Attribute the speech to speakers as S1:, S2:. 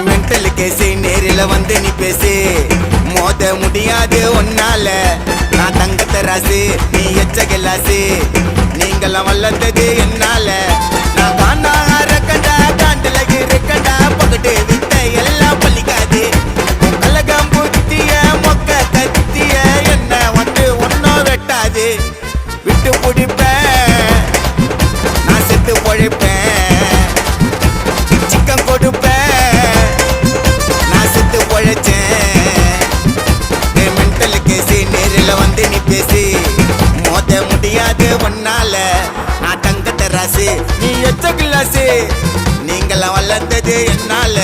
S1: mental case நேரில் வந்து நீ பேசு மோத முடியாது ஒன்னால நான் தங்கத்த ராசு நீ எச்ச கிளாசு நீங்களாம் வளர்ந்தது என்னால நான் காணார கண்டா காண்டுல இருக்கண்டா பக்கத்து விட்ட எல்லாம் பள்ளிக்காது கலகம் புத்திய மொக்க கத்திய என்ன வந்து ஒன்னும் வெட்டாது விட்டு பிடிப்பேன் நான் செத்து பொழைப்பேன் சிக்கம் கொடுப்பேன் நான் செத்து பொழைச்சேன் மென்டல் கேசு நேரில் வந்து நீ பேசு மோத முடியாது ஒன்னால நான் தங்கத்த ராசு நீ எச்ச கிளாசு நீங்களாம் வளர்ந்தது என்னால